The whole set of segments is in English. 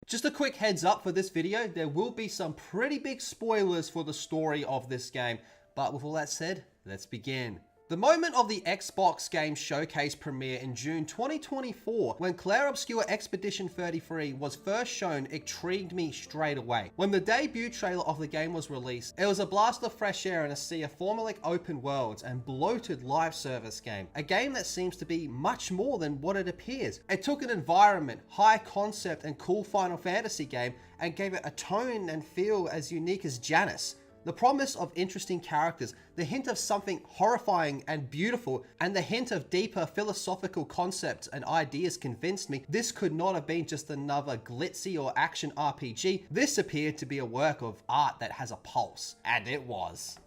Just a quick heads up for this video, there will be some pretty big spoilers for the story of this game, but with all that said, let's begin. The moment of the Xbox Game Showcase premiere in June 2024, when Clair Obscur Expedition 33 was first shown, intrigued me straight away. When the debut trailer of the game was released, it was a blast of fresh air in a sea of formulaic open worlds and bloated live service game. A game that seems to be much more than what it appears. It took an environment, high concept and cool Final Fantasy game and gave it a tone and feel as unique as Janus. The promise of interesting characters, the hint of something horrifying and beautiful, and the hint of deeper philosophical concepts and ideas convinced me this could not have been just another glitzy or action RPG. This appeared to be a work of art that has a pulse, and it was.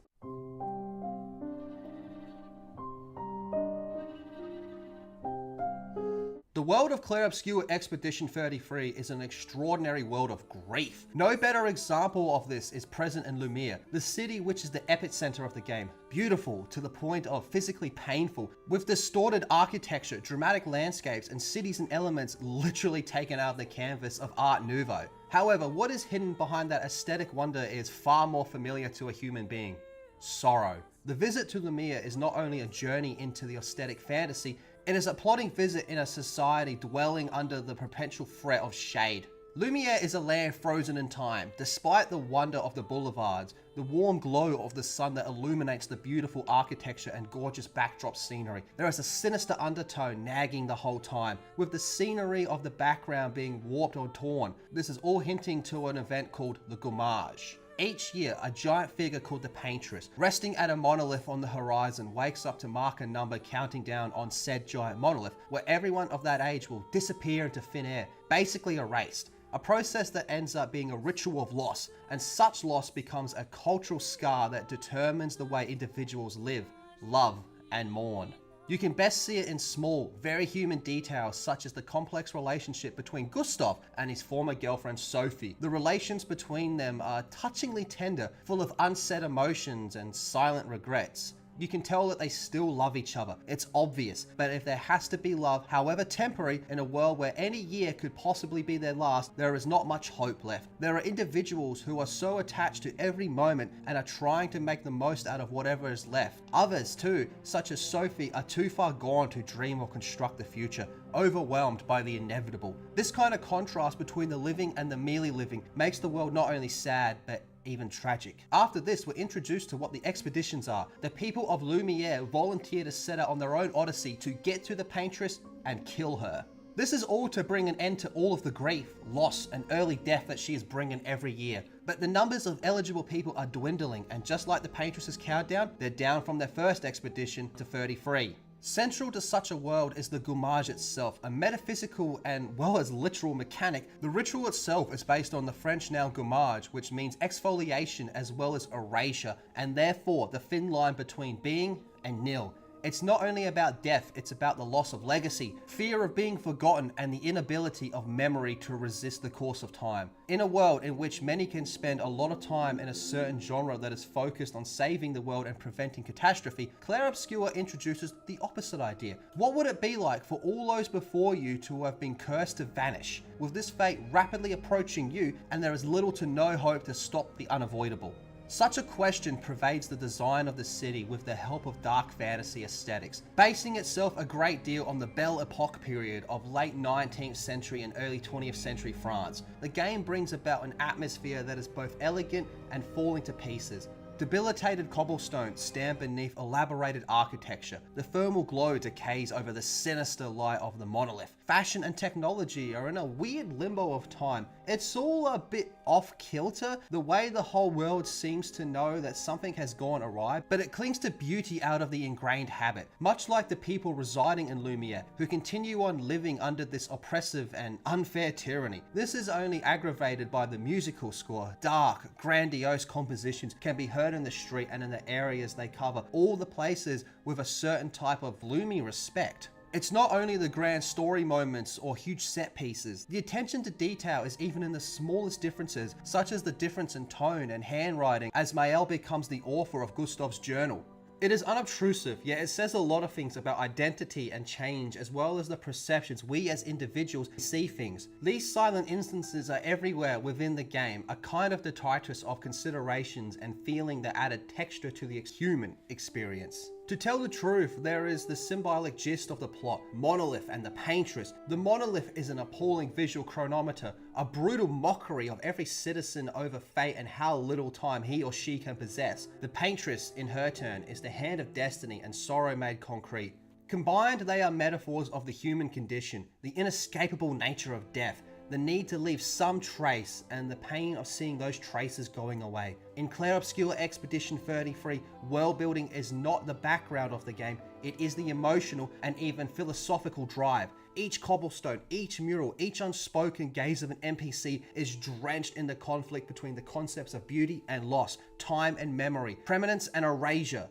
The world of Clair Obscur Expedition 33 is an extraordinary world of grief. No better example of this is present in Lumiere, the city which is the epicenter of the game. Beautiful to the point of physically painful, with distorted architecture, dramatic landscapes, and cities and elements literally taken out of the canvas of Art Nouveau. However, what is hidden behind that aesthetic wonder is far more familiar to a human being. Sorrow. The visit to Lumiere is not only a journey into the aesthetic fantasy, it is a plotting visit in a society dwelling under the perpetual threat of shade. Lumiere is a land frozen in time. Despite the wonder of the boulevards, the warm glow of the sun that illuminates the beautiful architecture and gorgeous backdrop scenery, there is a sinister undertone nagging the whole time, with the scenery of the background being warped or torn. This is all hinting to an event called the Gommage. Each year, a giant figure called the Paintress, resting at a monolith on the horizon, wakes up to mark a number counting down on said giant monolith, where everyone of that age will disappear into thin air, basically erased. A process that ends up being a ritual of loss, and such loss becomes a cultural scar that determines the way individuals live, love, and mourn. You can best see it in small, very human details such as the complex relationship between Gustav and his former girlfriend Sophie. The relations between them are touchingly tender, full of unsaid emotions and silent regrets. You can tell that they still love each other. It's obvious, but if there has to be love, however temporary, in a world where any year could possibly be their last, there is not much hope left. There are individuals who are so attached to every moment and are trying to make the most out of whatever is left. Others too, such as Sophie, are too far gone to dream or construct the future, overwhelmed by the inevitable. This kind of contrast between the living and the merely living makes the world not only sad, but even tragic. After this, we're introduced to what the expeditions are. The people of Lumiere volunteer to set out on their own odyssey to get to the Paintress and kill her. This is all to bring an end to all of the grief, loss, and early death that she is bringing every year. But the numbers of eligible people are dwindling, and just like the Paintress's countdown, they're down from their first expedition to 33. Central to such a world is the Gommage itself, a metaphysical and well as literal mechanic. The ritual itself is based on the French noun gommage, which means exfoliation as well as erasure, and therefore the thin line between being and nil. It's not only about death, it's about the loss of legacy, fear of being forgotten, and the inability of memory to resist the course of time. In a world in which many can spend a lot of time in a certain genre that is focused on saving the world and preventing catastrophe, Clair Obscur introduces the opposite idea. What would it be like for all those before you to have been cursed to vanish, with this fate rapidly approaching you, and there is little to no hope to stop the unavoidable? Such a question pervades the design of the city with the help of dark fantasy aesthetics, basing itself a great deal on the Belle Epoque period of late 19th century and early 20th century France. The game brings about an atmosphere that is both elegant and falling to pieces. Debilitated cobblestones stand beneath elaborated architecture. The thermal glow decays over the sinister light of the monolith. Fashion and technology are in a weird limbo of time. It's all a bit off kilter, the way the whole world seems to know that something has gone awry, but it clings to beauty out of the ingrained habit, much like the people residing in Lumiere, who continue on living under this oppressive and unfair tyranny. This is only aggravated by the musical score. Dark, grandiose compositions can be heard in the street and in the areas they cover, all the places with a certain type of gloomy respect. It's not only the grand story moments or huge set pieces. The attention to detail is even in the smallest differences, such as the difference in tone and handwriting as Maël becomes the author of Gustav's journal. It is unobtrusive, yet it says a lot of things about identity and change, as well as the perceptions we as individuals see things. These silent instances are everywhere within the game, a kind of detritus of considerations and feeling that added texture to the human experience. To tell the truth, there is the symbolic gist of the plot, Monolith and the Paintress. The Monolith is an appalling visual chronometer, a brutal mockery of every citizen over fate and how little time he or she can possess. The Paintress, in her turn, is the hand of destiny and sorrow made concrete. Combined, they are metaphors of the human condition, the inescapable nature of death, the need to leave some trace, and the pain of seeing those traces going away. In Clair Obscur Expedition 33, world building is not the background of the game, it is the emotional and even philosophical drive. Each cobblestone, each mural, each unspoken gaze of an NPC is drenched in the conflict between the concepts of beauty and loss, time and memory, permanence and erasure.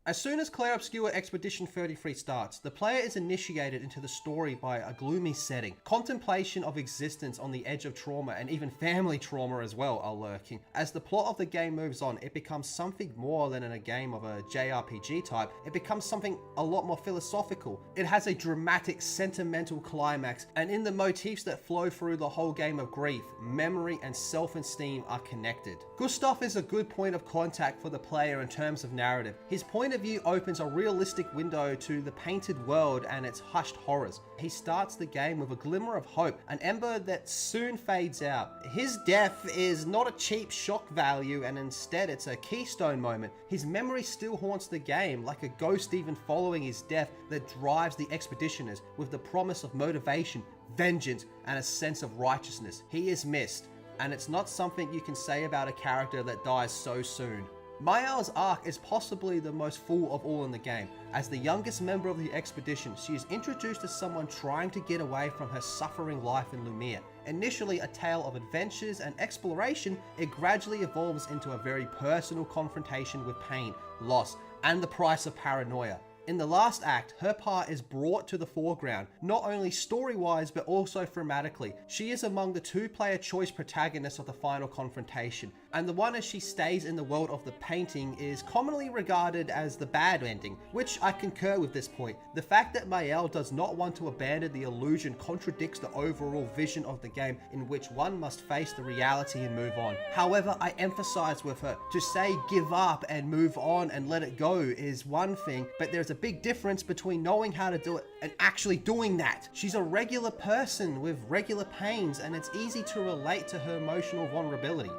As soon as Clair Obscur Expedition 33 starts, the player is initiated into the story by a gloomy setting. Contemplation of existence on the edge of trauma and even family trauma as well are lurking. As the plot of the game moves on, it becomes something more than in a game of a JRPG type. It becomes something a lot more philosophical. It has a dramatic, sentimental climax, and in the motifs that flow through the whole game of grief, memory and self-esteem are connected. Gustav is a good point of contact for the player in terms of narrative. His point of view opens a realistic window to the painted world and its hushed horrors. He starts the game with a glimmer of hope, an ember that soon fades out. His death is not a cheap shock value, and instead it's a keystone moment. His memory still haunts the game, like a ghost even following his death that drives the expeditioners with the promise of motivation, vengeance, and a sense of righteousness. He is missed, and it's not something you can say about a character that dies so soon. Mayal's arc is possibly the most full of all in the game. As the youngest member of the expedition, she is introduced as someone trying to get away from her suffering life in Lumiere. Initially a tale of adventures and exploration, it gradually evolves into a very personal confrontation with pain, loss, and the price of paranoia. In the last act, her part is brought to the foreground, not only story-wise but also thematically. She is among the two-player choice protagonists of the final confrontation, and the one as she stays in the world of the painting is commonly regarded as the bad ending, which I concur with this point. The fact that Mayal does not want to abandon the illusion contradicts the overall vision of the game, in which one must face the reality and move on. However, I emphasize with her, to say give up and move on and let it go is one thing, but there's a big difference between knowing how to do it and actually doing that. She's a regular person with regular pains, and it's easy to relate to her emotional vulnerability.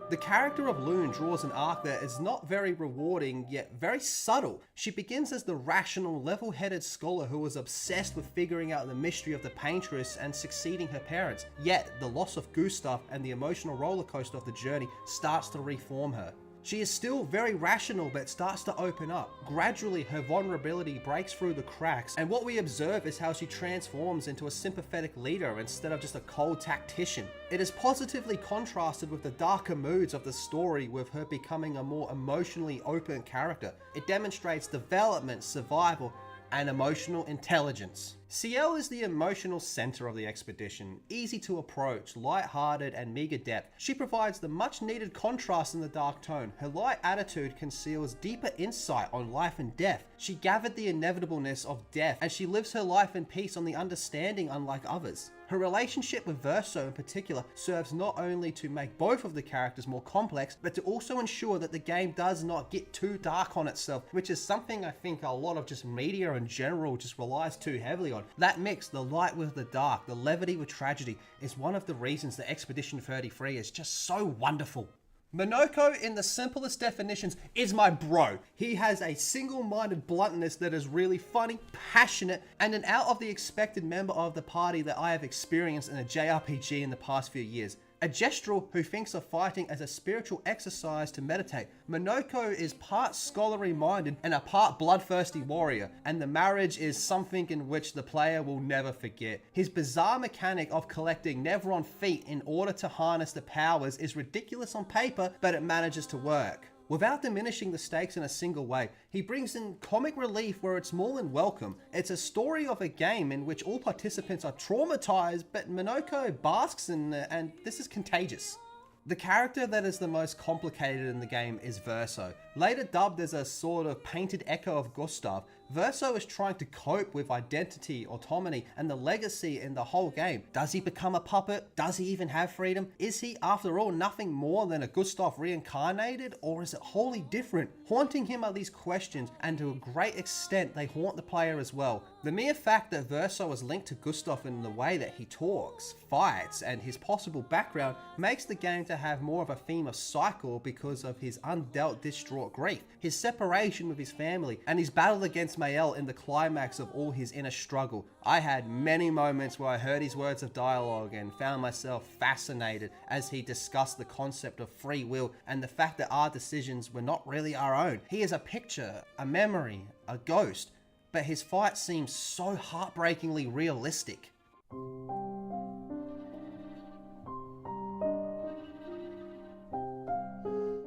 The character of Lune draws an arc that is not very rewarding, yet very subtle. She begins as the rational, level-headed scholar who was obsessed with figuring out the mystery of the Paintress and succeeding her parents. Yet, the loss of Gustav and the emotional rollercoaster of the journey starts to reform her. She is still very rational, but starts to open up. Gradually, her vulnerability breaks through the cracks, and what we observe is how she transforms into a sympathetic leader instead of just a cold tactician. It is positively contrasted with the darker moods of the story, with her becoming a more emotionally open character. It demonstrates development, survival, and emotional intelligence. Ciel is the emotional center of the expedition, easy to approach, light-hearted and meager depth. She provides the much needed contrast in the dark tone. Her light attitude conceals deeper insight on life and death. She gathered the inevitableness of death, and she lives her life in peace on the understanding unlike others. Her relationship with Verso in particular serves not only to make both of the characters more complex, but to also ensure that the game does not get too dark on itself, which is something I think a lot of just media in general just relies too heavily on. That mix, the light with the dark, the levity with tragedy, is one of the reasons that Expedition 33 is just so wonderful. Minoko, in the simplest definitions, is my bro. He has a single-minded bluntness that is really funny, passionate, and an out-of-the-expected member of the party that I have experienced in a JRPG in the past few years. A gestural who thinks of fighting as a spiritual exercise to meditate. Minoko is part scholarly minded and a part bloodthirsty warrior, and the marriage is something in which the player will never forget. His bizarre mechanic of collecting Nevron feet in order to harness the powers is ridiculous on paper, but it manages to work. Without diminishing the stakes in a single way, he brings in comic relief where it's more than welcome. It's a story of a game in which all participants are traumatized, but Minoko basks in it, and this is contagious. The character that is the most complicated in the game is Verso. Later dubbed as a sort of painted echo of Gustav, Verso is trying to cope with identity, autonomy, and the legacy in the whole game. Does he become a puppet? Does he even have freedom? Is he, after all, nothing more than a Gustav reincarnated, or is it wholly different? Haunting him are these questions, and to a great extent they haunt the player as well. The mere fact that Verso is linked to Gustav in the way that he talks, fights, and his possible background makes the game to have more of a theme of cycle because of his undealt distraught grief, his separation with his family, and his battle against Mael in the climax of all his inner struggle. I had many moments where I heard his words of dialogue and found myself fascinated as he discussed the concept of free will and the fact that our decisions were not really our own. He is a picture, a memory, a ghost, but his fight seems so heartbreakingly realistic.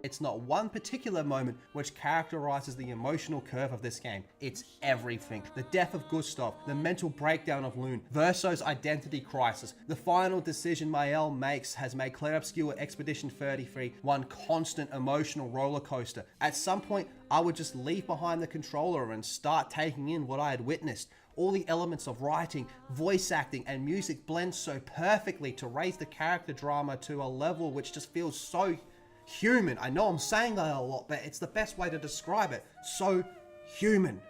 It's not one particular moment which characterizes the emotional curve of this game. It's everything. The death of Gustav, the mental breakdown of Lune, Verso's identity crisis, the final decision Mael makes has made Clair Obscur Expedition 33 one constant emotional roller coaster. At some point, I would just leave behind the controller and start taking in what I had witnessed. All the elements of writing, voice acting, and music blend so perfectly to raise the character drama to a level which just feels so human. I know I'm saying that a lot, but it's the best way to describe it. So human.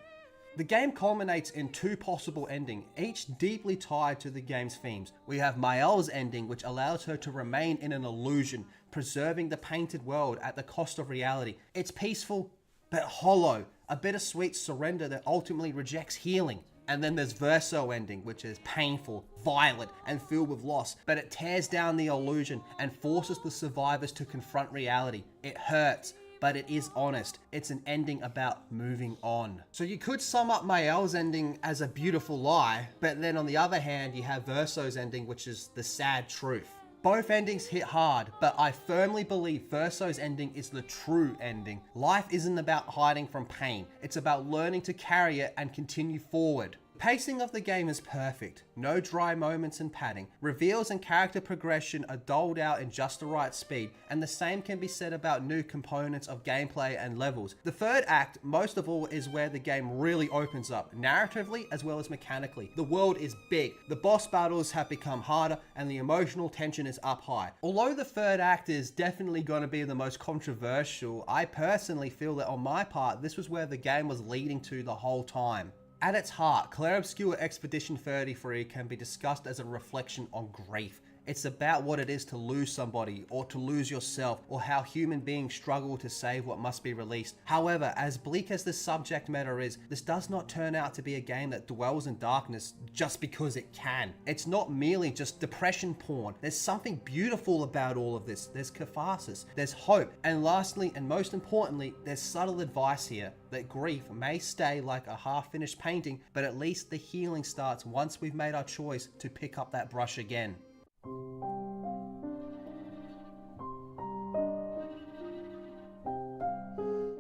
The game culminates in two possible endings, each deeply tied to the game's themes. We have Mael's ending, which allows her to remain in an illusion, preserving the painted world at the cost of reality. It's peaceful, but hollow, a bittersweet surrender that ultimately rejects healing. And then there's Verso ending, which is painful, violent, and filled with loss, but it tears down the illusion and forces the survivors to confront reality. It hurts, but it is honest. It's an ending about moving on. So you could sum up Mael's ending as a beautiful lie, but then on the other hand, you have Verso's ending, which is the sad truth. Both endings hit hard, but I firmly believe Verso's ending is the true ending. Life isn't about hiding from pain. It's about learning to carry it and continue forward. Pacing of the game is perfect. No dry moments and padding. Reveals and character progression are doled out in just the right speed, and the same can be said about new components of gameplay and levels. The third act, most of all, is where the game really opens up, narratively as well as mechanically. The world is big, the boss battles have become harder, and the emotional tension is up high. Although the third act is definitely going to be the most controversial, I personally feel that on my part, this was where the game was leading to the whole time. At its heart, Clair Obscur Expedition 33 can be discussed as a reflection on grief. It's about what it is to lose somebody, or to lose yourself, or how human beings struggle to save what must be released. However, as bleak as this subject matter is, this does not turn out to be a game that dwells in darkness just because it can. It's not merely just depression porn. There's something beautiful about all of this. There's catharsis, there's hope, and lastly, and most importantly, there's subtle advice here that grief may stay like a half-finished painting, but at least the healing starts once we've made our choice to pick up that brush again.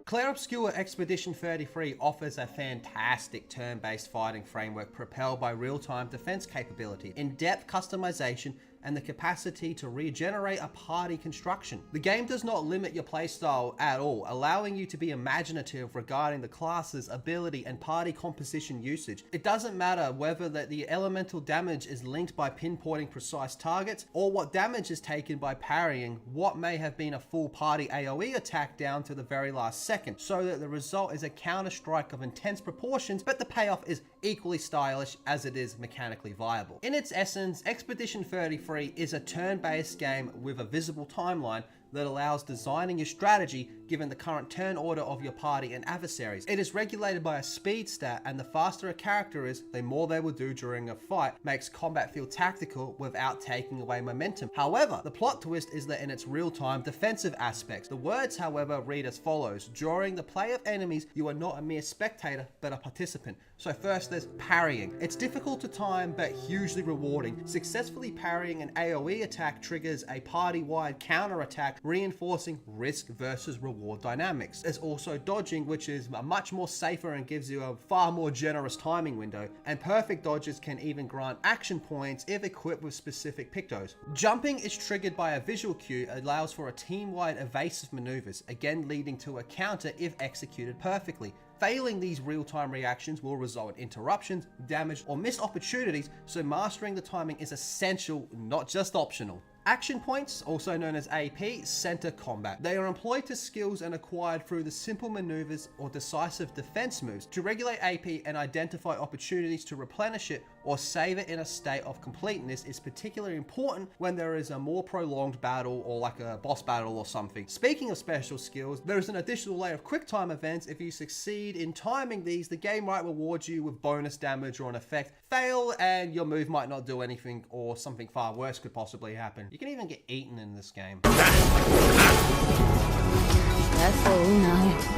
Clair Obscur Expedition 33 offers a fantastic turn-based fighting framework propelled by real-time defense capability, in-depth customization, and the capacity to regenerate a party construction. The game does not limit your playstyle at all, allowing you to be imaginative regarding the classes, ability, and party composition usage. It doesn't matter whether the elemental damage is linked by pinpointing precise targets, or what damage is taken by parrying what may have been a full party AoE attack down to the very last second, so that the result is a counter-strike of intense proportions, but the payoff is equally stylish as it is mechanically viable. In its essence, Expedition 33 is a turn-based game with a visible timeline that allows designing your strategy given the current turn order of your party and adversaries. It is regulated by a speed stat, and the faster a character is, the more they will do during a fight, makes combat feel tactical without taking away momentum. However, the plot twist is that in its real-time defensive aspects. The words, however, read as follows: during the play of enemies, you are not a mere spectator, but a participant. So first there's parrying. It's difficult to time, but hugely rewarding. Successfully parrying an AoE attack triggers a party-wide counter-attack attack, reinforcing risk versus reward dynamics. There's also dodging, which is much more safer and gives you a far more generous timing window, and perfect dodges can even grant action points if equipped with specific pictos. Jumping is triggered by a visual cue, allows for a team-wide evasive maneuvers, again leading to a counter if executed perfectly. Failing these real-time reactions will result in interruptions, damage, or missed opportunities, so mastering the timing is essential, not just optional. Action points, also known as AP, center combat. They are employed to skills and acquired through the simple maneuvers or decisive defense moves to regulate AP and identify opportunities to replenish it or save it in a state of completeness is particularly important when there is a more prolonged battle or like a boss battle or something. Speaking of special skills, there is an additional layer of quick time events. If you succeed in timing these, the game might reward you with bonus damage or an effect. Fail and your move might not do anything, or something far worse could possibly happen. You can even get eaten in this game. Careful now.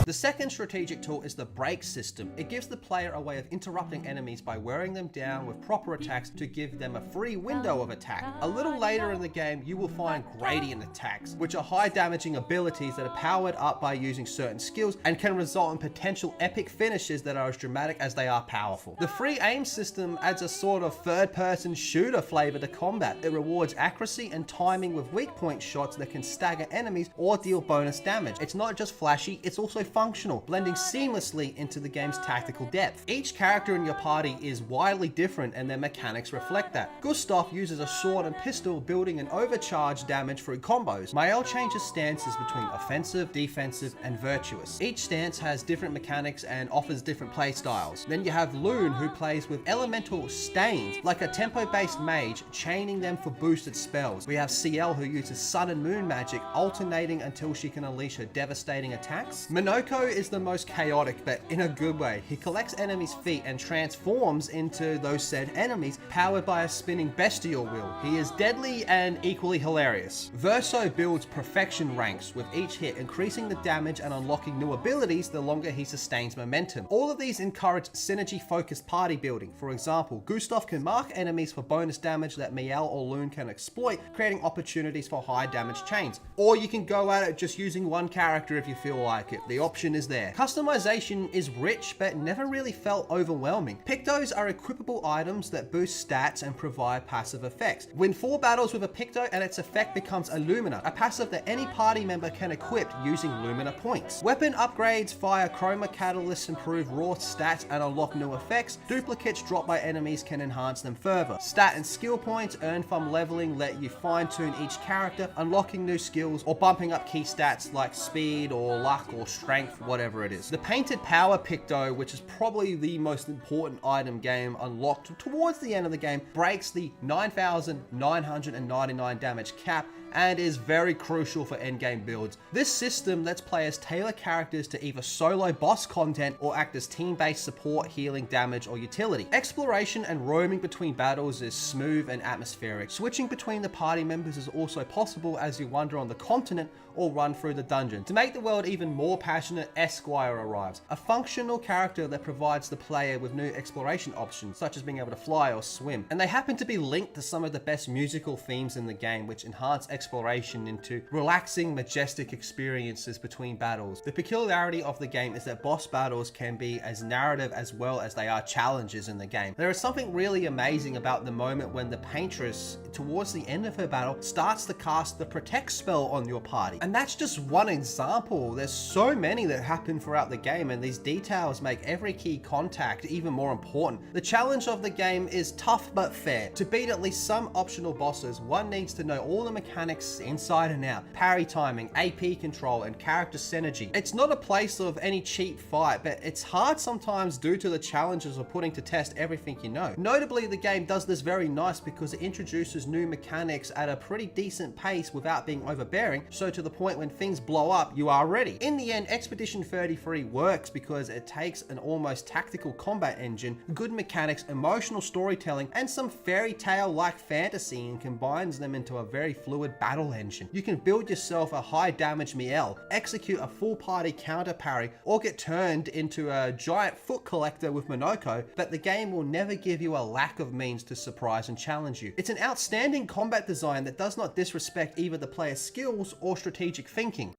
The second strategic tool is the break system. It gives the player a way of interrupting enemies by wearing them down with proper attacks to give them a free window of attack. A little later in the game, you will find gradient attacks, which are high damaging abilities that are powered up by using certain skills and can result in potential epic finishes that are as dramatic as they are powerful. The free aim system adds a sort of third-person shooter flavor to combat. It rewards accuracy and timing with weak point shots that can stagger enemies or deal bonus damage. It's not just flashy, it's also functional, blending seamlessly into the game's tactical depth. Each character in your party is wildly different and their mechanics reflect that. Gustav uses a sword and pistol, building an overcharge damage through combos. Mael changes stances between offensive, defensive, and virtuous. Each stance has different mechanics and offers different play styles. Then you have Lune, who plays with elemental stains, like a tempo-based mage, chaining them for boosted spells. We have CL, who uses sun and moon magic, alternating until she can unleash her devastating attacks. Minoko is the most chaotic, but in a good way. He collects enemies' feet and transforms into those said enemies, powered by a spinning bestial wheel. He is deadly and equally hilarious. Verso builds perfection ranks with each hit, increasing the damage and unlocking new abilities the longer he sustains momentum. All of these encourage synergy-focused party building. For example, Gustav can mark enemies for bonus damage that Miel or Lune can exploit, creating opportunities for high damage chains. Or you can go at it just using one character if you feel like it. The option is there. Customization is rich, but never really felt overwhelming. Pictos are equipable items that boost stats and provide passive effects. Win 4 battles with a Picto and its effect becomes Illumina, a passive that any party member can equip using Lumina points. Weapon upgrades via Chroma Catalysts improve raw stats and unlock new effects. Duplicates dropped by enemies can enhance them further. Stat and skill points earned from leveling let you fine-tune each character, unlocking new skills or bumping up key stats like speed or luck or strength, whatever it is. The Painted Power Picto, which is probably the most important item game unlocked towards the end of the game, breaks the 9,999 damage cap and is very crucial for endgame builds. This system lets players tailor characters to either solo boss content or act as team-based support, healing, damage, or utility. Exploration and roaming between battles is smooth and atmospheric. Switching between the party members is also possible as you wander on the continent or run through the dungeon. To make the world even more passionate, Esquire arrives, a functional character that provides the player with new exploration options, such as being able to fly or swim. And they happen to be linked to some of the best musical themes in the game, which enhance exploration into relaxing, majestic experiences between battles. The peculiarity of the game is that boss battles can be as narrative as well as they are challenges in the game. There is something really amazing about the moment when the Paintress, towards the end of her battle, starts to cast the Protect spell on your party. And that's just one example. There's so many that happen throughout the game, and these details make every key contact even more important. The challenge of the game is tough but fair. To beat at least some optional bosses, one needs to know all the mechanics inside and out, parry timing, AP control, and character synergy. It's not a place of any cheap fight, but it's hard sometimes due to the challenges of putting to test everything you know. Notably, the game does this very nice because it introduces new mechanics at a pretty decent pace without being overbearing, so to the point when things blow up, you are ready. In the end, Expedition 33 works because it takes an almost tactical combat engine, good mechanics, emotional storytelling, and some fairy tale-like fantasy and combines them into a very fluid battle engine. You can build yourself a high damage Miel, execute a full party counter parry, or get turned into a giant foot collector with Monoko, but the game will never give you a lack of means to surprise and challenge you. It's an outstanding combat design that does not disrespect either the player's skills or strategic thinking.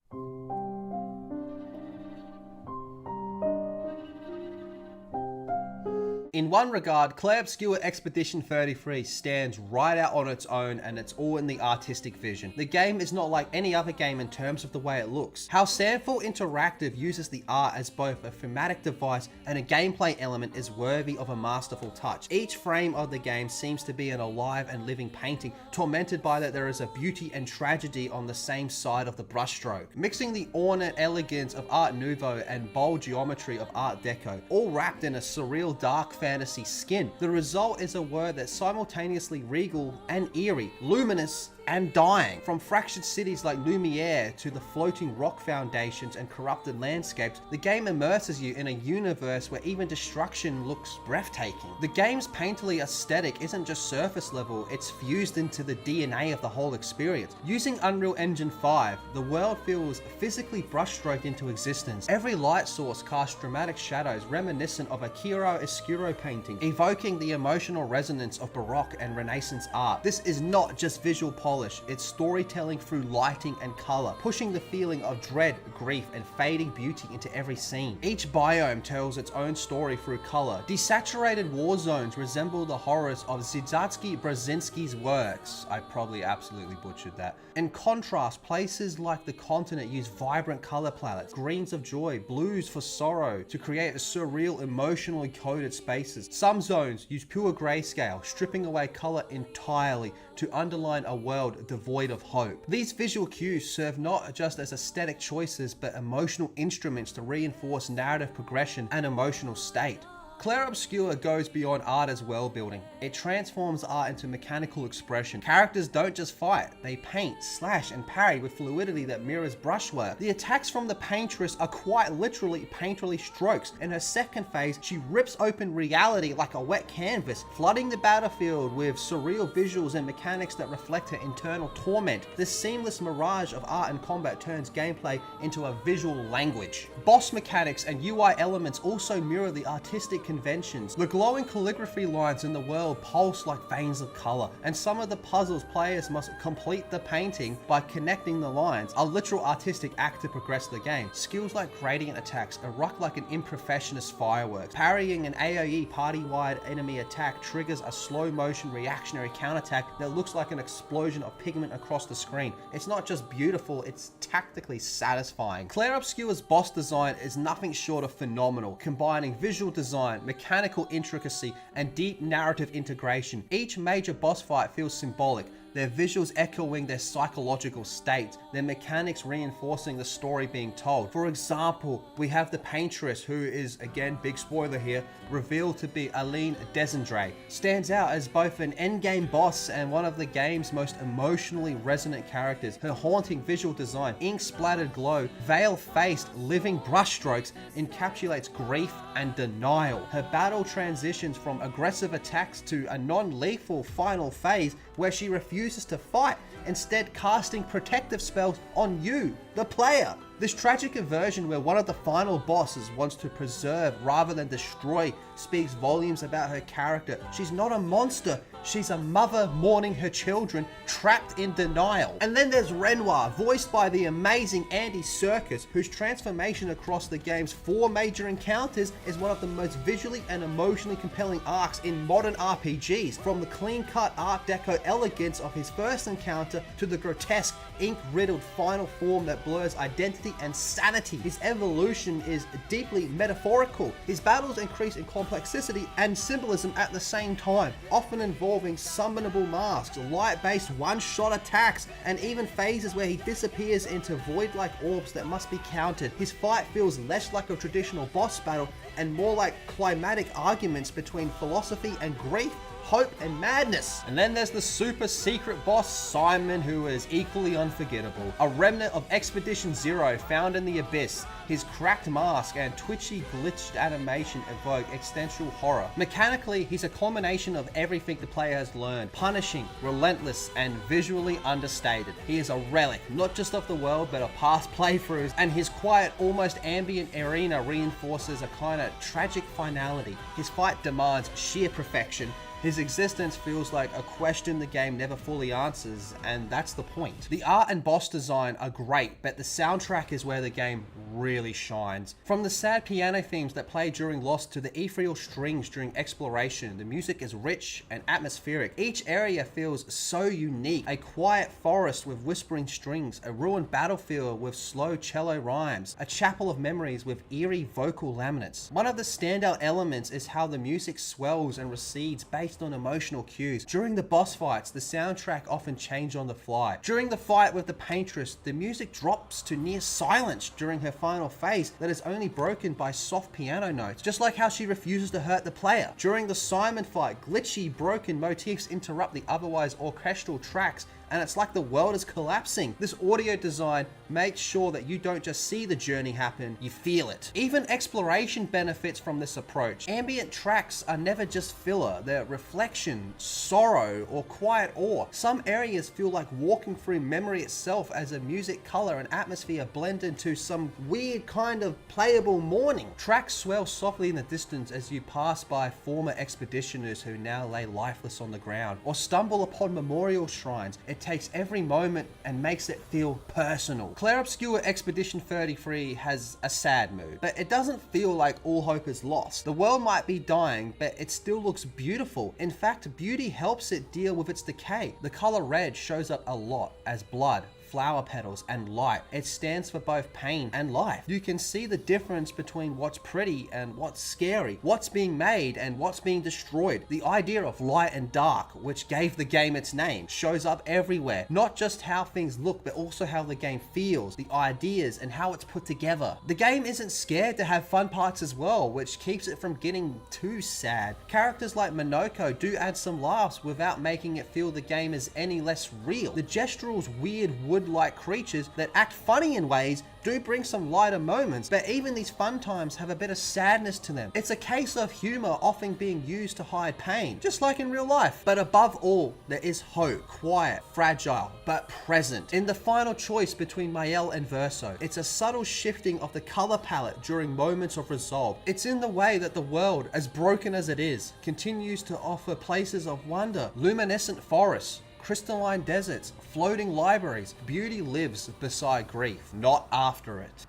In one regard, Clair Obscur Expedition 33 stands right out on its own, and it's all in the artistic vision. The game is not like any other game in terms of the way it looks. How Sandful Interactive uses the art as both a thematic device and a gameplay element is worthy of a masterful touch. Each frame of the game seems to be an alive and living painting, tormented by that there is a beauty and tragedy on the same side of the brushstroke. Mixing the ornate elegance of Art Nouveau and bold geometry of Art Deco, all wrapped in a surreal dark fantasy skin. The result is a word that's simultaneously regal and eerie, luminous and dying. From fractured cities like Lumiere to the floating rock foundations and corrupted landscapes, the game immerses you in a universe where even destruction looks breathtaking. The game's painterly aesthetic isn't just surface level, it's fused into the DNA of the whole experience. Using Unreal Engine 5, the world feels physically brushstroked into existence. Every light source casts dramatic shadows reminiscent of a chiaroscuro painting, evoking the emotional resonance of Baroque and Renaissance art. This is not just visual polish, it's storytelling through lighting and color, pushing the feeling of dread, grief, and fading beauty into every scene. Each biome tells its own story through color. Desaturated war zones resemble the horrors of Zydzatsky Brzezinski's works. I probably absolutely butchered that. In contrast, places like the continent use vibrant color palettes, greens of joy, blues for sorrow, to create a surreal, emotionally coded spaces. Some zones use pure grayscale, stripping away color entirely to underline a world devoid of hope. These visual cues serve not just as aesthetic choices, but emotional instruments to reinforce narrative progression and emotional state. Clair Obscur goes beyond art as world building. It transforms art into mechanical expression. Characters don't just fight, they paint, slash, and parry with fluidity that mirrors brushwork. The attacks from the paintress are quite literally painterly strokes. In her second phase, she rips open reality like a wet canvas, flooding the battlefield with surreal visuals and mechanics that reflect her internal torment. This seamless mirage of art and combat turns gameplay into a visual language. Boss mechanics and UI elements also mirror the artistic conventions. The glowing calligraphy lines in the world pulse like veins of color, and some of the puzzles players must complete the painting by connecting the lines, a literal artistic act to progress the game. Skills like gradient attacks erupt like an imperfectionist fireworks. Parrying an AoE party-wide enemy attack triggers a slow motion reactionary counterattack that looks like an explosion of pigment across the screen. It's not just beautiful, it's tactically satisfying. Clair Obscur's boss design is nothing short of phenomenal, combining visual design, mechanical intricacy, and deep narrative integration. Each major boss fight feels symbolic, their visuals echoing their psychological state, their mechanics reinforcing the story being told. For example, we have the paintress, who is, again, big spoiler here, revealed to be Aline Desandre. Stands out as both an endgame boss and one of the game's most emotionally resonant characters. Her haunting visual design, ink-splattered glow, veil-faced living brushstrokes encapsulates grief and denial. Her battle transitions from aggressive attacks to a non-lethal final phase where she refuses to fight, instead casting protective spells on you, the player. This tragic inversion where one of the final bosses wants to preserve rather than destroy speaks volumes about her character. She's not a monster, she's a mother mourning her children, trapped in denial. And then there's Renoir, voiced by the amazing Andy Serkis, whose transformation across the game's 4 major encounters is one of the most visually and emotionally compelling arcs in modern RPGs. From the clean-cut Art Deco elegance of his first encounter to the grotesque, ink-riddled final form that blurs identity and sanity. His evolution is deeply metaphorical. His battles increase in complexity and symbolism at the same time, often involving summonable masks, light-based one-shot attacks, and even phases where he disappears into void-like orbs that must be countered. His fight feels less like a traditional boss battle and more like climatic arguments between philosophy and grief, hope, and madness. And then there's the super secret boss, Simon, who is equally unforgettable. A remnant of Expedition Zero found in the abyss. His cracked mask and twitchy, glitched animation evoke existential horror. Mechanically, he's a culmination of everything the player has learned. Punishing, relentless, and visually understated. He is a relic, not just of the world, but of past playthroughs, and his quiet, almost ambient arena reinforces a kind of tragic finality. His fight demands sheer perfection. His existence feels like a question the game never fully answers, and that's the point. The art and boss design are great, but the soundtrack is where the game really shines. From the sad piano themes that play during Lost to the ethereal strings during exploration, the music is rich and atmospheric. Each area feels so unique. A quiet forest with whispering strings, a ruined battlefield with slow cello rhymes, a chapel of memories with eerie vocal laminates. One of the standout elements is how the music swells and recedes based on emotional cues. During the boss fights, the soundtrack often changes on the fly. During the fight with the paintress, the music drops to near silence during her final phase that is only broken by soft piano notes, just like how she refuses to hurt the player. During the Simon fight, glitchy, broken motifs interrupt the otherwise orchestral tracks, and it's like the world is collapsing. This audio design makes sure that you don't just see the journey happen, you feel it. Even exploration benefits from this approach. Ambient tracks are never just filler, they're reflection, sorrow, or quiet awe. Some areas feel like walking through memory itself as the music, color, and atmosphere blend into some weird kind of playable mourning. Tracks swell softly in the distance as you pass by former expeditioners who now lay lifeless on the ground, or stumble upon memorial shrines. It takes every moment and makes it feel personal. Clair Obscur Expedition 33 has a sad mood, but it doesn't feel like all hope is lost. The world might be dying, but it still looks beautiful. In fact, beauty helps it deal with its decay. The color red shows up a lot as blood, flower petals, and light. It stands for both pain and life. You can see the difference between what's pretty and what's scary, what's being made and what's being destroyed. The idea of light and dark, which gave the game its name, shows up everywhere. Not just how things look, but also how the game feels, the ideas, and how it's put together. The game isn't scared to have fun parts as well, which keeps it from getting too sad. Characters like Minoko do add some laughs without making it feel the game is any less real. The Gestral's weird wood-like creatures that act funny in ways do bring some lighter moments, but even these fun times have a bit of sadness to them. It's a case of humor often being used to hide pain, just like in real life. But above all, there is hope, quiet, fragile, but present. In the final choice between Mael and Verso, it's a subtle shifting of the color palette during moments of resolve. It's in the way that the world, as broken as it is, continues to offer places of wonder, luminescent forests, crystalline deserts, floating libraries. Beauty lives beside grief, not after it.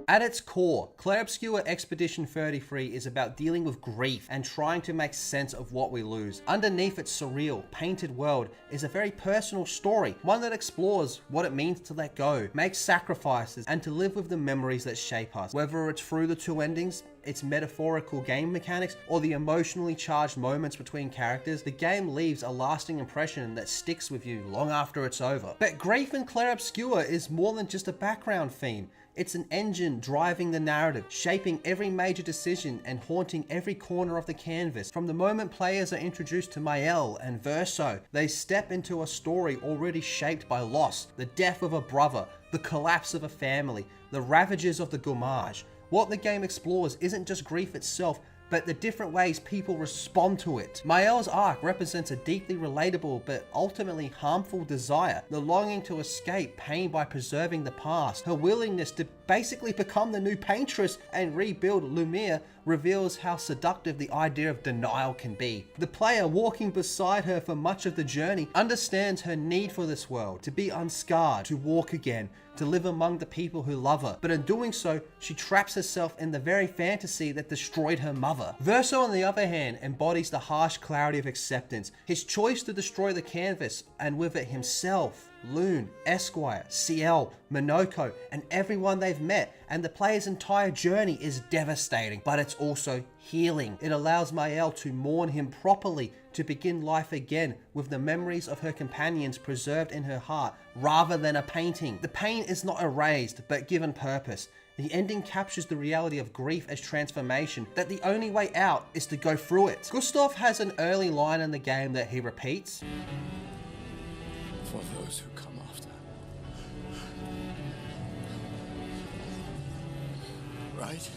At its core, Clair Obscur Expedition 33 is about dealing with grief and trying to make sense of what we lose. Underneath its surreal, painted world is a very personal story, one that explores what it means to let go, make sacrifices, and to live with the memories that shape us. Whether it's through the two endings, its metaphorical game mechanics, or the emotionally charged moments between characters, the game leaves a lasting impression that sticks with you long after it's over. But grief in Clair Obscur is more than just a background theme. It's an engine driving the narrative, shaping every major decision and haunting every corner of the canvas. From the moment players are introduced to Mael and Verso, they step into a story already shaped by loss, the death of a brother, the collapse of a family, the ravages of the Gommage. What the game explores isn't just grief itself, but the different ways people respond to it. Mael's arc represents a deeply relatable but ultimately harmful desire, the longing to escape pain by preserving the past. Her willingness to basically become the new paintress and rebuild Lumiere reveals how seductive the idea of denial can be. The player walking beside her for much of the journey understands her need for this world, to be unscarred, to walk again, to live among the people who love her. But in doing so, she traps herself in the very fantasy that destroyed her mother. Verso, on the other hand, embodies the harsh clarity of acceptance. His choice to destroy the canvas, and with it himself, Loon, Esquire, CL, Minoko, and everyone they've met, and the player's entire journey is devastating, but it's also healing. It allows Mael to mourn him properly, to begin life again with the memories of her companions preserved in her heart rather than a painting. The pain is not erased, but given purpose. The ending captures the reality of grief as transformation, that the only way out is to go through it. Gustav has an early line in the game that he repeats. For those who come after. Right?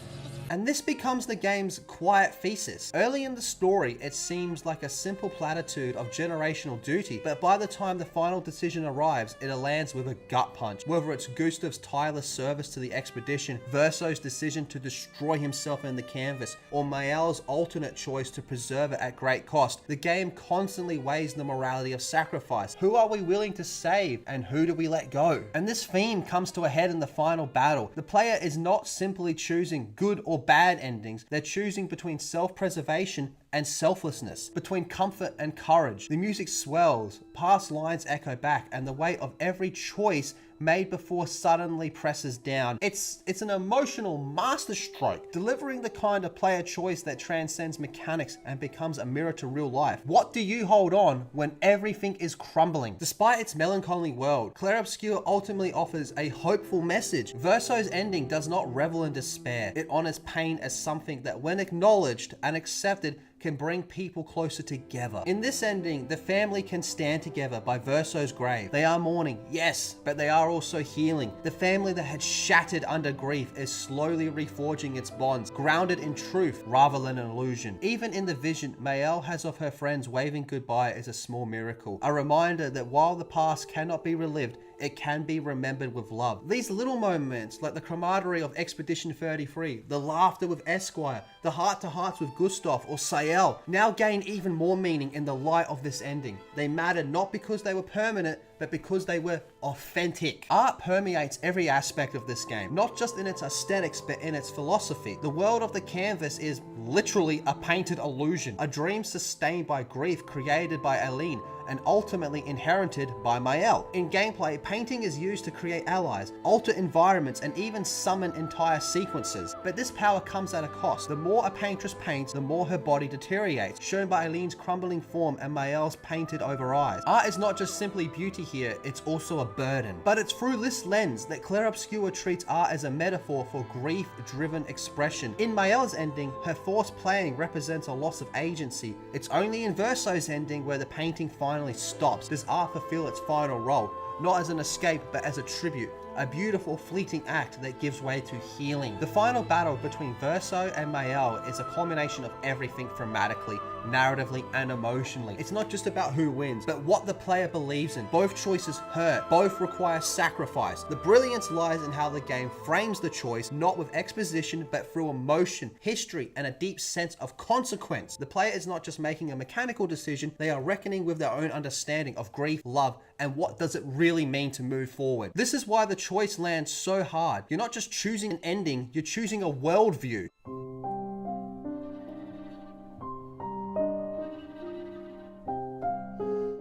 And this becomes the game's quiet thesis. Early in the story, it seems like a simple platitude of generational duty, but by the time the final decision arrives, it lands with a gut punch. Whether it's Gustav's tireless service to the expedition, Verso's decision to destroy himself in the canvas, or Mael's alternate choice to preserve it at great cost, the game constantly weighs the morality of sacrifice. Who are we willing to save, and who do we let go? And this theme comes to a head in the final battle. The player is not simply choosing good or bad endings, they're choosing between self-preservation and selflessness, between comfort and courage. The music swells, past lines echo back, and the weight of every choice made before suddenly presses down. It's an emotional masterstroke, delivering the kind of player choice that transcends mechanics and becomes a mirror to real life. What do you hold on when everything is crumbling? Despite its melancholy world, Clair Obscur ultimately offers a hopeful message. Verso's ending does not revel in despair. It honors pain as something that, when acknowledged and accepted, can bring people closer together. In this ending, the family can stand together by Verso's grave. They are mourning, yes, but they are also healing. The family that had shattered under grief is slowly reforging its bonds, grounded in truth rather than an illusion. Even in the vision Mael has of her friends waving goodbye is a small miracle, a reminder that while the past cannot be relived, it can be remembered with love. These little moments, like the camaraderie of Expedition 33, the laughter with Esquire, the heart-to-hearts with Gustav or Sael, now gain even more meaning in the light of this ending. They mattered not because they were permanent, but because they were authentic. Art permeates every aspect of this game, not just in its aesthetics, but in its philosophy. The world of the canvas is literally a painted illusion, a dream sustained by grief created by Aline, and ultimately inherited by Mael. In gameplay, painting is used to create allies, alter environments, and even summon entire sequences. But this power comes at a cost. The more a paintress paints, the more her body deteriorates, shown by Aline's crumbling form and Mael's painted over eyes. Art is not just simply beauty here, it's also a burden. But it's through this lens that Clair Obscur treats art as a metaphor for grief-driven expression. In Mael's ending, her forced playing represents a loss of agency. It's only in Verso's ending where the painting finally stops does art fulfill its final role, not as an escape but as a tribute, a beautiful fleeting act that gives way to healing. The final battle between Verso and Mael is a culmination of everything thematically, narratively, and emotionally. It's not just about who wins, but what the player believes in. Both choices hurt, both require sacrifice. The brilliance lies in how the game frames the choice, not with exposition, but through emotion, history, and a deep sense of consequence. The player is not just making a mechanical decision, they are reckoning with their own understanding of grief, love, and what does it really mean to move forward. This is why the choice lands so hard. You're not just choosing an ending, you're choosing a worldview.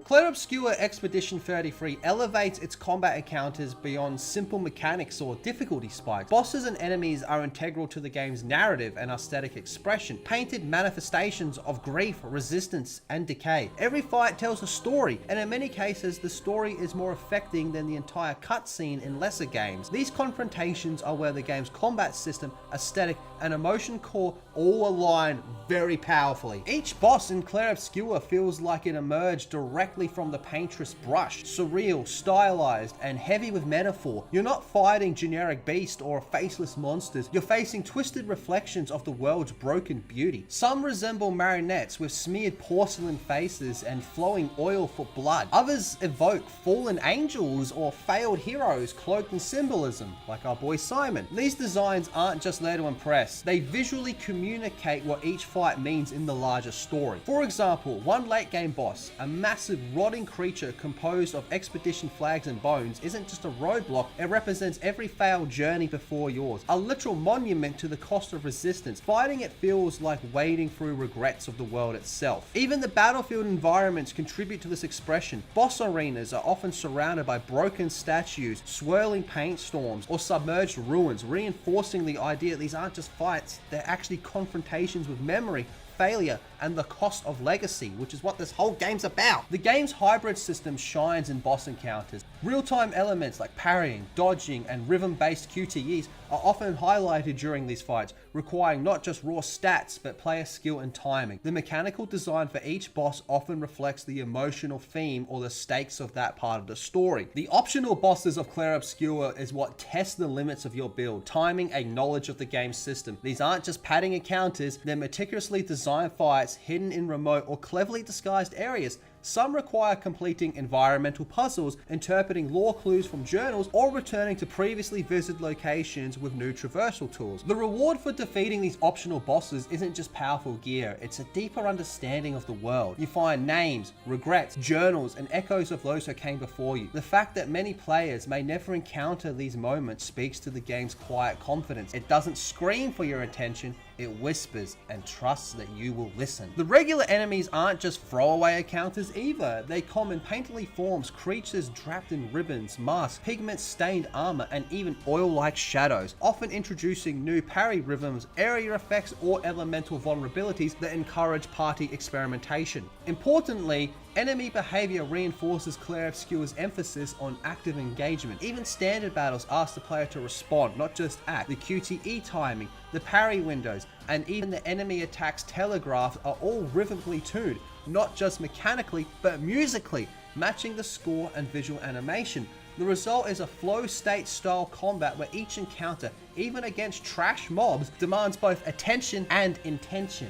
Clair Obscur Expedition 33 elevates its combat encounters beyond simple mechanics or difficulty spikes. Bosses and enemies are integral to the game's narrative and aesthetic expression, painted manifestations of grief, resistance, and decay. Every fight tells a story, and in many cases, the story is more affecting than the entire cutscene in lesser games. These confrontations are where the game's combat system, aesthetic, and emotion core all align very powerfully. Each boss in Clair Obscur feels like it emerged directly from the paintress brush, surreal, stylized, and heavy with metaphor. You're not fighting generic beasts or faceless monsters, you're facing twisted reflections of the world's broken beauty. Some resemble marionettes with smeared porcelain faces and flowing oil for blood. Others evoke fallen angels or failed heroes cloaked in symbolism, like our boy Simon. These designs aren't just there to impress, they visually communicate what each fight means in the larger story. For example, one late game boss, a massive rotting creature composed of expedition flags and bones, isn't just a roadblock, it represents every failed journey before yours, a literal monument to the cost of resistance. Fighting it feels like wading through regrets of the world itself. Even the battlefield environments contribute to this expression. Boss arenas are often surrounded by broken statues, swirling paint storms, or submerged ruins, reinforcing the idea that these aren't just fights, they're actually confrontations with memory, failure and the cost of legacy, which is what this whole game's about. The game's hybrid system shines in boss encounters. Real-time elements like parrying, dodging, and rhythm-based QTEs are often highlighted during these fights, requiring not just raw stats, but player skill and timing. The mechanical design for each boss often reflects the emotional theme or the stakes of that part of the story. The optional bosses of Clair Obscur is what tests the limits of your build, timing and knowledge of the game's system. These aren't just padding encounters, they're meticulously designed fights hidden in remote or cleverly disguised areas. Some require completing environmental puzzles, interpreting lore clues from journals, or returning to previously visited locations with new traversal tools. The reward for defeating these optional bosses isn't just powerful gear, it's a deeper understanding of the world. You find names, regrets, journals, and echoes of those who came before you. The fact that many players may never encounter these moments speaks to the game's quiet confidence. It doesn't scream for your attention, it whispers and trusts that you will listen. The regular enemies aren't just throwaway encounters either. They come in painterly forms, creatures draped in ribbons, masks, pigment-stained armor, and even oil-like shadows, often introducing new parry rhythms, area effects, or elemental vulnerabilities that encourage party experimentation. Importantly, enemy behavior reinforces Clair Obscur's emphasis on active engagement. Even standard battles ask the player to respond, not just act. The QTE timing, the parry windows, and even the enemy attacks telegraphed are all rhythmically tuned, not just mechanically, but musically, matching the score and visual animation. The result is a flow state style combat where each encounter, even against trash mobs, demands both attention and intention.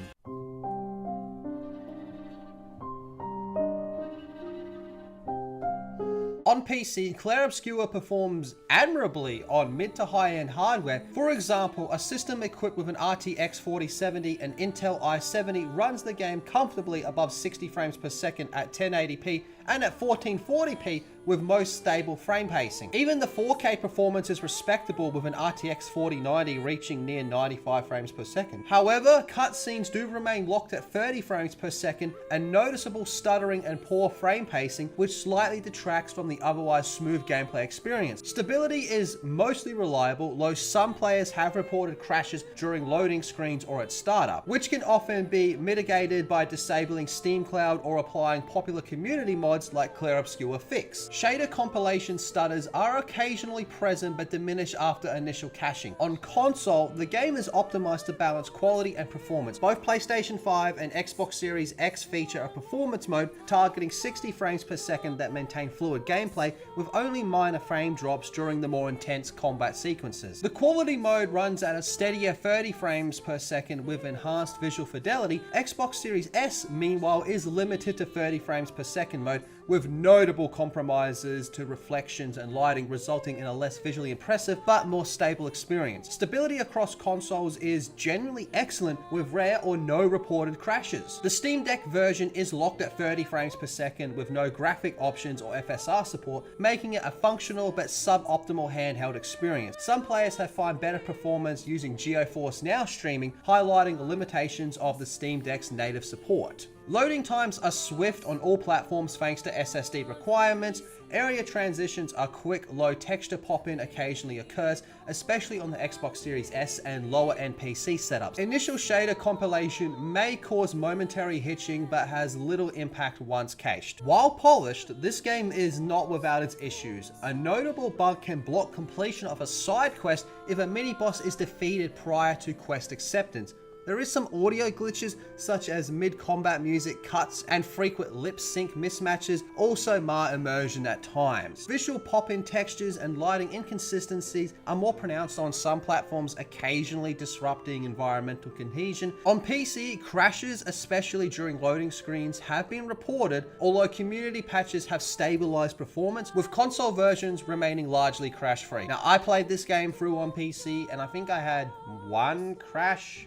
On PC, Clair Obscur performs admirably on mid to high-end hardware. For example, a system equipped with an RTX 4070 and Intel i7 runs the game comfortably above 60 frames per second at 1080p and at 1440p with most stable frame pacing. Even the 4K performance is respectable with an RTX 4090 reaching near 95 frames per second. However, cutscenes do remain locked at 30 frames per second and noticeable stuttering and poor frame pacing, which slightly detracts from the otherwise smooth gameplay experience. Stability is mostly reliable, though some players have reported crashes during loading screens or at startup, which can often be mitigated by disabling Steam Cloud or applying popular community mods like Clair Obscur Fix. Shader compilation stutters are occasionally present but diminish after initial caching. On console, the game is optimized to balance quality and performance. Both PlayStation 5 and Xbox Series X feature a performance mode targeting 60 frames per second that maintain fluid gameplay with only minor frame drops during the more intense combat sequences. The quality mode runs at a steadier 30 frames per second with enhanced visual fidelity. Xbox Series S, meanwhile, is limited to 30 frames per second mode with notable compromises to reflections and lighting, resulting in a less visually impressive but more stable experience. Stability across consoles is generally excellent with rare or no reported crashes. The Steam Deck version is locked at 30 frames per second with no graphic options or FSR support, making it a functional but suboptimal handheld experience. Some players have found better performance using GeForce Now streaming, highlighting the limitations of the Steam Deck's native support. Loading times are swift on all platforms thanks to SSD requirements. Area transitions are quick, low texture pop-in occasionally occurs, especially on the Xbox Series S and lower end PC setups. Initial shader compilation may cause momentary hitching but has little impact once cached. While polished, this game is not without its issues. A notable bug can block completion of a side quest if a mini-boss is defeated prior to quest acceptance. There is some audio glitches such as mid-combat music cuts and frequent lip sync mismatches also mar immersion at times. Visual pop-in textures and lighting inconsistencies are more pronounced on some platforms, occasionally disrupting environmental cohesion. On PC, crashes, especially during loading screens, have been reported, although community patches have stabilized performance, with console versions remaining largely crash-free. Now, I played this game through on PC and I think I had one crash,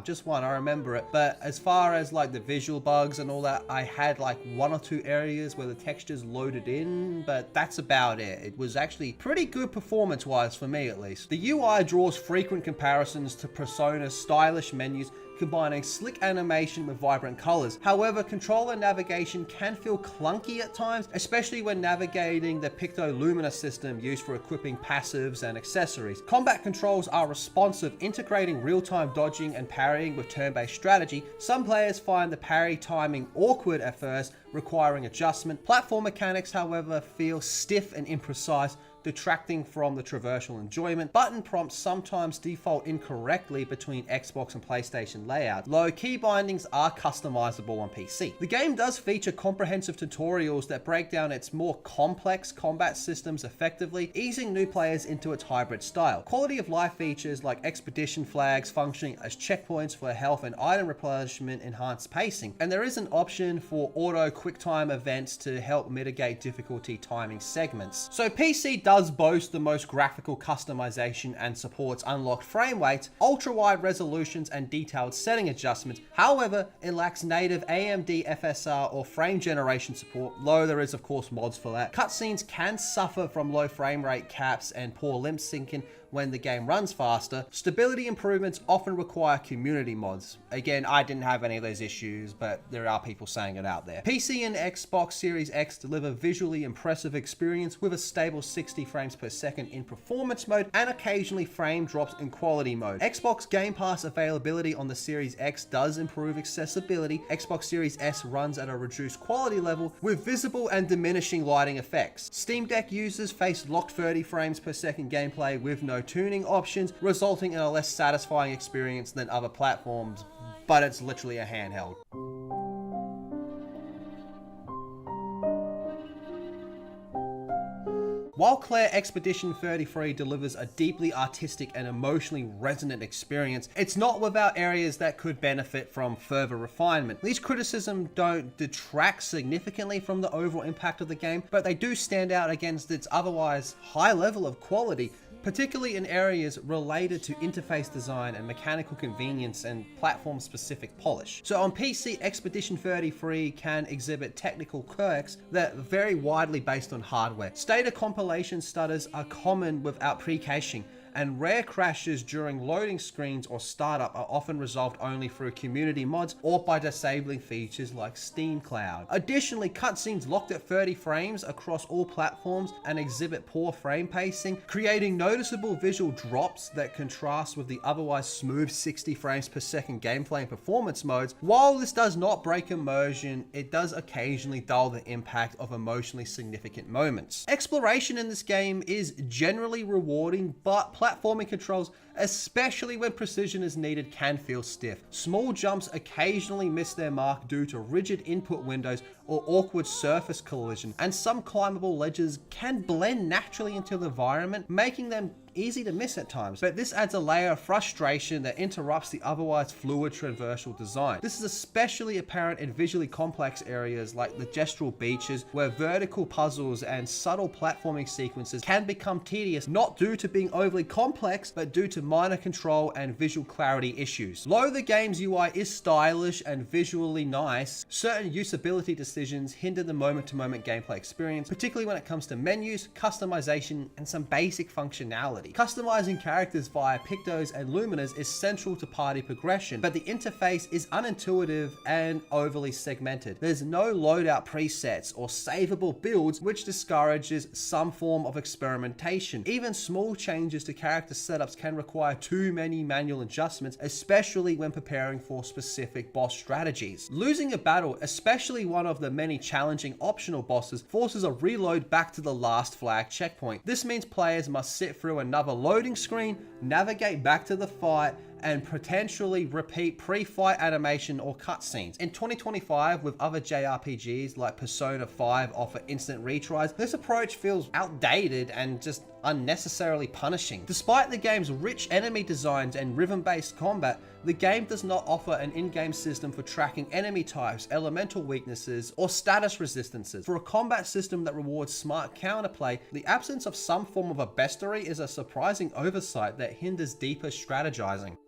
just one, I remember it. But as far as like the visual bugs and all that, I had like one or two areas where the textures loaded in, but that's about it. It was actually pretty good performance-wise for me at least. The UI draws frequent comparisons to Persona's stylish menus, combining slick animation with vibrant colors. However, controller navigation can feel clunky at times, especially when navigating the Picto-Lumina system used for equipping passives and accessories. Combat controls are responsive, integrating real-time dodging and parrying with turn-based strategy. Some players find the parry timing awkward at first, requiring adjustment. Platform mechanics, however, feel stiff and imprecise, detracting from the traversal enjoyment. Button prompts sometimes default incorrectly between Xbox and PlayStation layout. Low key bindings are customizable on PC. The game does feature comprehensive tutorials that break down its more complex combat systems effectively, easing new players into its hybrid style. Quality of life features like expedition flags functioning as checkpoints for health and item replenishment enhance pacing, and there is an option for auto QuickTime events to help mitigate difficulty timing segments. So PC does boast the most graphical customization and supports unlocked frame rates, ultra-wide resolutions, and detailed setting adjustments. However, it lacks native AMD FSR or frame generation support, though there is of course mods for that. Cutscenes can suffer from low frame rate caps and poor limp syncing when the game runs faster. Stability improvements often require community mods. Again, I didn't have any of those issues, but there are people saying it out there. PC and Xbox Series X deliver visually impressive experience with a stable 60 frames per second in performance mode and occasionally frame drops in quality mode. Xbox Game Pass availability on the Series X does improve accessibility. Xbox Series S runs at a reduced quality level with visible and diminishing lighting effects. Steam Deck users face locked 30 frames per second gameplay with no tuning options, resulting in a less satisfying experience than other platforms, but it's literally a handheld. While Clair Expedition 33 delivers a deeply artistic and emotionally resonant experience, it's not without areas that could benefit from further refinement. These criticisms don't detract significantly from the overall impact of the game, but they do stand out against its otherwise high level of quality, particularly in areas related to interface design and mechanical convenience and platform-specific polish. So on PC, Expedition 33 can exhibit technical quirks that vary widely based on hardware. Stator compilation stutters are common without pre-caching, and rare crashes during loading screens or startup are often resolved only through community mods or by disabling features like Steam Cloud. Additionally, cutscenes locked at 30 frames across all platforms and exhibit poor frame pacing, creating noticeable visual drops that contrast with the otherwise smooth 60 frames per second gameplay and performance modes. While this does not break immersion, it does occasionally dull the impact of emotionally significant moments. Exploration in this game is generally rewarding, but platforming controls, especially when precision is needed, can feel stiff. Small jumps occasionally miss their mark due to rigid input windows or awkward surface collision, and some climbable ledges can blend naturally into the environment, making them easy to miss at times. But this adds a layer of frustration that interrupts the otherwise fluid traversal design. This is especially apparent in visually complex areas like the gestural beaches, where vertical puzzles and subtle platforming sequences can become tedious, not due to being overly complex, but due to minor control and visual clarity issues. Though the game's UI is stylish and visually nice, certain usability decisions hinder the moment-to-moment gameplay experience, particularly when it comes to menus, customization, and some basic functionality. Customizing characters via Pictos and Luminas is central to party progression, but the interface is unintuitive and overly segmented. There's no loadout presets or savable builds, which discourages some form of experimentation. Even small changes to character setups can require too many manual adjustments, especially when preparing for specific boss strategies. Losing a battle, especially one of the many challenging optional bosses, forces a reload back to the last flag checkpoint. This means players must sit through another loading screen, navigate back to the fight, and potentially repeat pre-fight animation or cutscenes. In 2025, with other JRPGs like Persona 5 offer instant retries, this approach feels outdated and just unnecessarily punishing. Despite the game's rich enemy designs and rhythm-based combat, the game does not offer an in-game system for tracking enemy types, elemental weaknesses, or status resistances. For a combat system that rewards smart counterplay, the absence of some form of a bestiary is a surprising oversight that hinders deeper strategizing.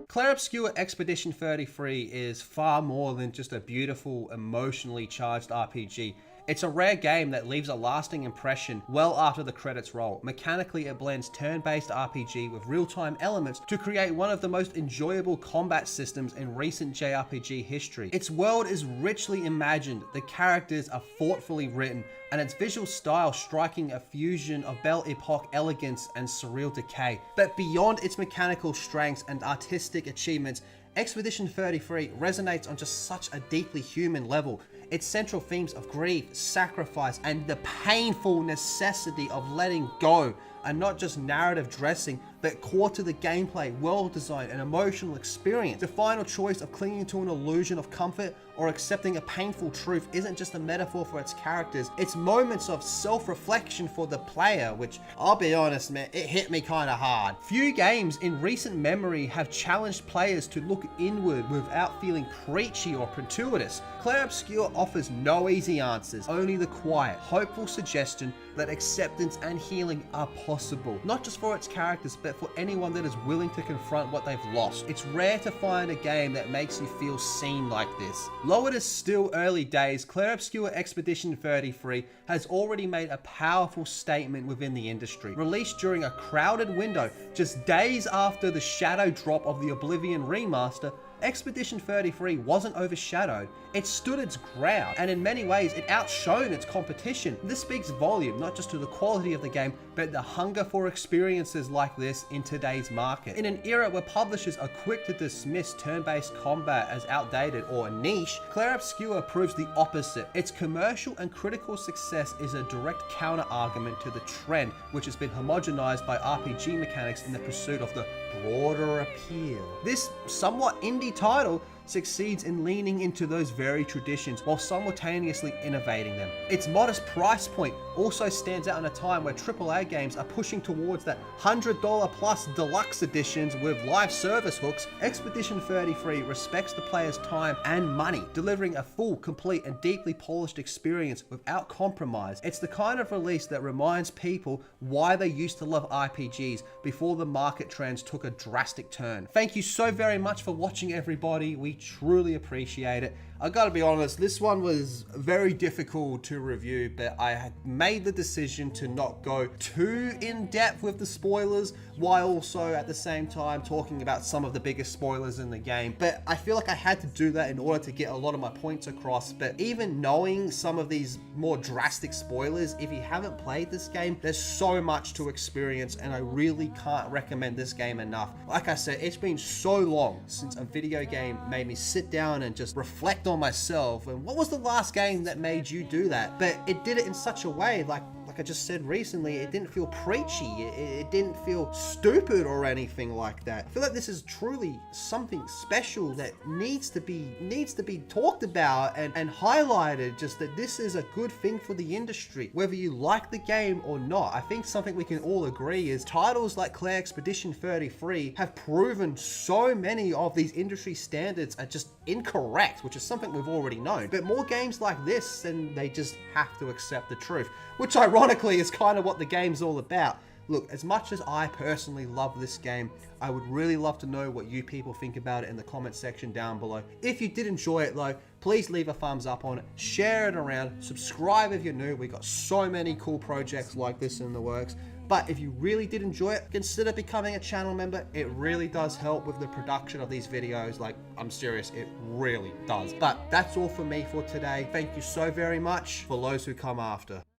Clair Obscur Expedition 33 is far more than just a beautiful, emotionally charged RPG. It's a rare game that leaves a lasting impression well after the credits roll. Mechanically, it blends turn-based RPG with real-time elements to create one of the most enjoyable combat systems in recent JRPG history. Its world is richly imagined, the characters are thoughtfully written, and its visual style striking a fusion of Belle Epoque elegance and surreal decay. But beyond its mechanical strengths and artistic achievements, Expedition 33 resonates on just such a deeply human level. Its central themes of grief, sacrifice, and the painful necessity of letting go are not just narrative dressing, but core to the gameplay, world design, and emotional experience. The final choice of clinging to an illusion of comfort or accepting a painful truth isn't just a metaphor for its characters, it's moments of self-reflection for the player, which, I'll be honest man, it hit me kinda hard. Few games in recent memory have challenged players to look inward without feeling preachy or gratuitous. Clair Obscur offers no easy answers, only the quiet, hopeful suggestion that acceptance and healing are possible, not just for its characters, but for anyone that is willing to confront what they've lost. It's rare to find a game that makes you feel seen like this. Though it is still early days, Clair Obscur Expedition 33 has already made a powerful statement within the industry. Released during a crowded window, just days after the shadow drop of the Oblivion remaster, Expedition 33 wasn't overshadowed. It stood its ground, and in many ways it outshone its competition. This speaks volume, not just to the quality of the game, but the hunger for experiences like this in today's market. In an era where publishers are quick to dismiss turn-based combat as outdated or niche, Clair Obscur proves the opposite. Its commercial and critical success is a direct counter-argument to the trend, which has been homogenized by RPG mechanics in the pursuit of the broader appeal. This somewhat indie title succeeds in leaning into those very traditions while simultaneously innovating them. Its modest price point also stands out in a time where AAA games are pushing towards that $100 plus deluxe editions with live service hooks. Expedition 33 respects the player's time and money, delivering a full, complete, and deeply polished experience without compromise. It's the kind of release that reminds people why they used to love RPGs before the market trends took a drastic turn. Thank you so very much for watching, everybody. We truly appreciate it. I gotta be honest, this one was very difficult to review, but I had made the decision to not go too in depth with the spoilers, while also at the same time talking about some of the biggest spoilers in the game. But I feel like I had to do that in order to get a lot of my points across. But even knowing some of these more drastic spoilers, if you haven't played this game, there's so much to experience, and I really can't recommend this game enough. Like I said, it's been so long since a video game made me sit down and just reflect on myself. And what was the last game that made you do that? But it did it in such a way, like I just said recently, it didn't feel preachy, it didn't feel stupid or anything like that. I feel like this is truly something special that needs to be talked about and highlighted, just that this is a good thing for the industry, whether you like the game or not. I think something we can all agree is titles like Clair Expedition 33 have proven so many of these industry standards are just incorrect, which is something we've already known. But more games like this, then they just have to accept the truth, which ironically is kind of what the game's all about. Look, as much as I personally love this game, I would really love to know what you people think about it in the comment section down below. If you did enjoy it though, please leave a thumbs up on it, share it around, subscribe if you're new. We got so many cool projects like this in the works. But if you really did enjoy it, consider becoming a channel member. It really does help with the production of these videos. Like, I'm serious, it really does. But that's all for me for today. Thank you so very much for those who come after.